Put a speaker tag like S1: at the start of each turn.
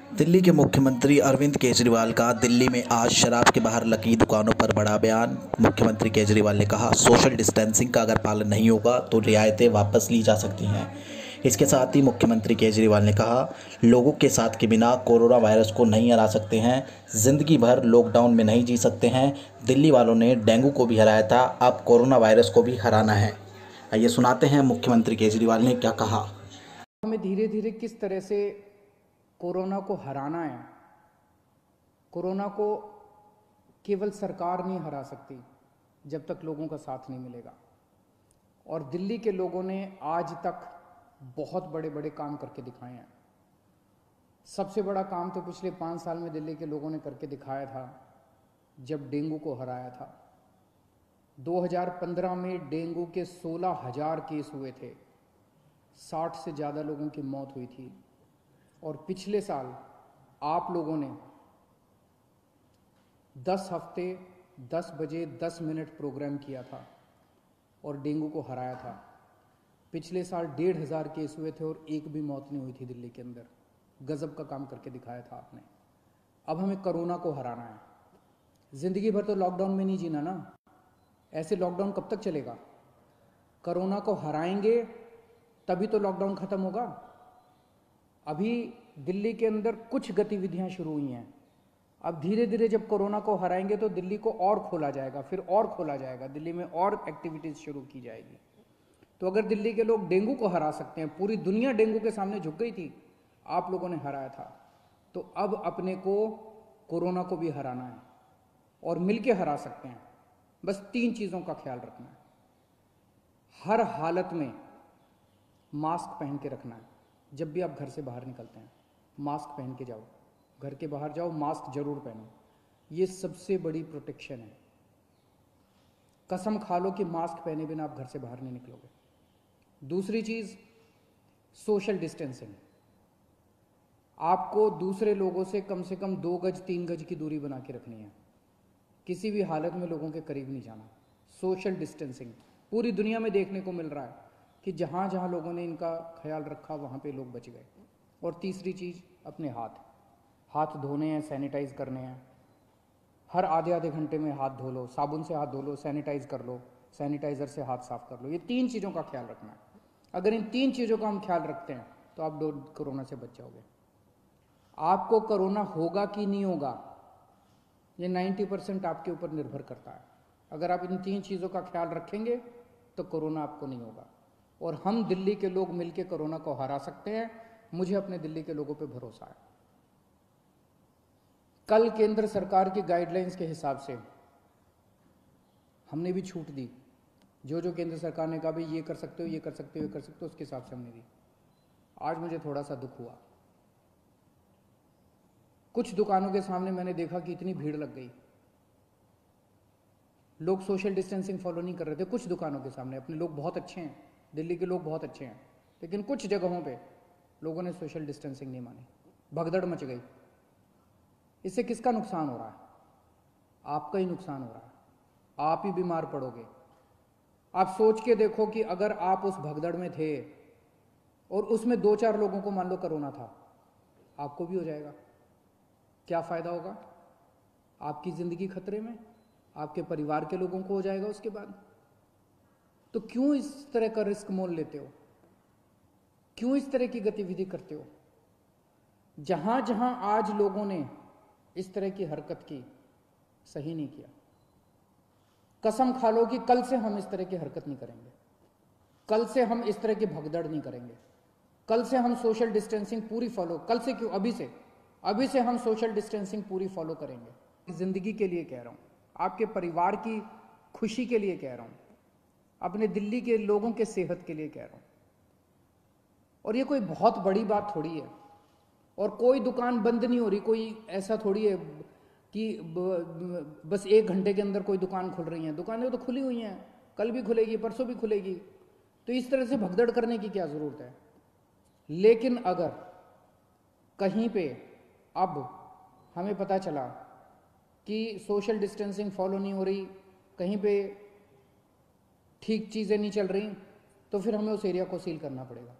S1: दिल्ली के मुख्यमंत्री अरविंद केजरीवाल का दिल्ली में आज शराब के बाहर लगी दुकानों पर बड़ा बयान। मुख्यमंत्री केजरीवाल ने कहा, सोशल डिस्टेंसिंग का अगर पालन नहीं होगा तो रियायतें वापस ली जा सकती हैं। इसके साथ ही मुख्यमंत्री केजरीवाल ने कहा, लोगों के साथ के बिना कोरोना वायरस को नहीं हरा सकते हैं, जिंदगी भर लॉकडाउन में नहीं जी सकते हैं। दिल्ली वालों ने डेंगू को भी हराया था, अब कोरोना वायरस को भी हराना है। आइए सुनाते हैं मुख्यमंत्री केजरीवाल ने क्या कहा।
S2: हमें धीरे धीरे किस तरह से कोरोना को हराना है। कोरोना को केवल सरकार नहीं हरा सकती जब तक लोगों का साथ नहीं मिलेगा। और दिल्ली के लोगों ने आज तक बहुत बड़े बड़े काम करके दिखाए हैं। सबसे बड़ा काम तो पिछले 5 साल में दिल्ली के लोगों ने करके दिखाया था जब डेंगू को हराया था। 2015 में डेंगू के 16,000 केस हुए थे, 60 से ज़्यादा लोगों की मौत हुई थी। और पिछले साल आप लोगों ने 10 हफ्ते 10 बजे 10 मिनट प्रोग्राम किया था और डेंगू को हराया था। पिछले साल 1,500 केस हुए थे और एक भी मौत नहीं हुई थी दिल्ली के अंदर। गजब का काम करके दिखाया था आपने। अब हमें कोरोना को हराना है। जिंदगी भर तो लॉकडाउन में नहीं जीना ना। ऐसे लॉकडाउन कब तक चलेगा? कोरोना को हराएंगे तभी तो लॉकडाउन खत्म होगा। अभी दिल्ली के अंदर कुछ गतिविधियां शुरू हुई हैं। अब धीरे धीरे जब कोरोना को हराएंगे तो दिल्ली को और खोला जाएगा, फिर और खोला जाएगा, दिल्ली में और एक्टिविटीज शुरू की जाएगी। तो अगर दिल्ली के लोग डेंगू को हरा सकते हैं, पूरी दुनिया डेंगू के सामने झुक गई थी, आप लोगों ने हराया था, तो अब अपने को कोरोना को भी हराना है और मिलके हरा सकते हैं। बस 3 चीजों का ख्याल रखना है। हर हालत में मास्क पहन के रखना है। जब भी आप घर से बाहर निकलते हैं मास्क पहन के जाओ। घर के बाहर जाओ मास्क जरूर पहनो। ये सबसे बड़ी प्रोटेक्शन है। कसम खा लो कि मास्क पहने बिना आप घर से बाहर नहीं निकलोगे। दूसरी चीज, सोशल डिस्टेंसिंग। आपको दूसरे लोगों से कम 2 गज 3 गज की दूरी बना के रखनी है। किसी भी हालत में लोगों के करीब नहीं जाना। सोशल डिस्टेंसिंग पूरी दुनिया में देखने को मिल रहा है कि जहाँ जहाँ लोगों ने इनका ख्याल रखा वहाँ पे लोग बच गए। और तीसरी चीज़, अपने हाथ धोने हैं, सैनिटाइज करने हैं। हर आधे आधे घंटे में हाथ धो लो, साबुन से हाथ धो लो, सैनिटाइज कर लो, सैनिटाइजर से हाथ साफ कर लो। ये 3 चीज़ों का ख्याल रखना है। अगर इन 3 चीज़ों का हम ख्याल रखते हैं तो आप कोरोना से बच जाओगे। आपको कोरोना होगा कि नहीं होगा, ये 90% आपके ऊपर निर्भर करता है। अगर आप इन 3 चीज़ों का ख्याल रखेंगे तो कोरोना आपको नहीं होगा। और हम दिल्ली के लोग मिलकर कोरोना को हरा सकते हैं। मुझे अपने दिल्ली के लोगों पे भरोसा है। कल केंद्र सरकार की गाइडलाइंस के हिसाब से हमने भी छूट दी। जो जो केंद्र सरकार ने कहा भाई ये कर सकते हो, ये कर सकते हो, ये कर सकते हो, उसके हिसाब से हमने दी। आज मुझे थोड़ा सा दुख हुआ। कुछ दुकानों के सामने मैंने देखा कि इतनी भीड़ लग गई। लोग सोशल डिस्टेंसिंग फॉलो नहीं कर रहे थे। कुछ दुकानों के सामने, अपने लोग बहुत अच्छे हैं, दिल्ली के लोग बहुत अच्छे हैं, लेकिन कुछ जगहों पे लोगों ने सोशल डिस्टेंसिंग नहीं मानी। भगदड़ मच गई। इससे किसका नुकसान हो रहा है? आपका ही नुकसान हो रहा है। आप ही बीमार पड़ोगे। आप सोच के देखो कि अगर आप उस भगदड़ में थे और उसमें 2-4 लोगों को मान लो कोरोना था, आपको भी हो जाएगा, क्या फायदा होगा? आपकी जिंदगी खतरे में, आपके परिवार के लोगों को हो जाएगा उसके बाद। तो क्यों इस तरह का रिस्क मोल लेते हो? क्यों इस तरह की गतिविधि करते हो? जहां जहां आज लोगों ने इस तरह की हरकत की, सही नहीं किया। कसम खा लो कि कल से हम इस तरह की हरकत नहीं करेंगे। कल से हम इस तरह की भगदड़ नहीं करेंगे। कल से हम सोशल डिस्टेंसिंग पूरी फॉलो, कल से क्यों, अभी से हम सोशल डिस्टेंसिंग पूरी फॉलो करेंगे। जिंदगी के लिए कह रहा हूं, आपके परिवार की खुशी के लिए कह रहा हूं, अपने दिल्ली के लोगों के सेहत के लिए कह रहा हूं। और ये कोई बहुत बड़ी बात थोड़ी है। और कोई दुकान बंद नहीं हो रही। कोई ऐसा थोड़ी है कि बस 1 घंटे के अंदर कोई दुकान खुल रही है। दुकानें तो खुली हुई हैं, कल भी खुलेगी, परसों भी खुलेगी। तो इस तरह से भगदड़ करने की क्या जरूरत है? लेकिन अगर कहीं पे अब हमें पता चला कि सोशल डिस्टेंसिंग फॉलो नहीं हो रही, कहीं पे ठीक चीज़ें नहीं चल रही, तो फिर हमें उस एरिया को सील करना पड़ेगा।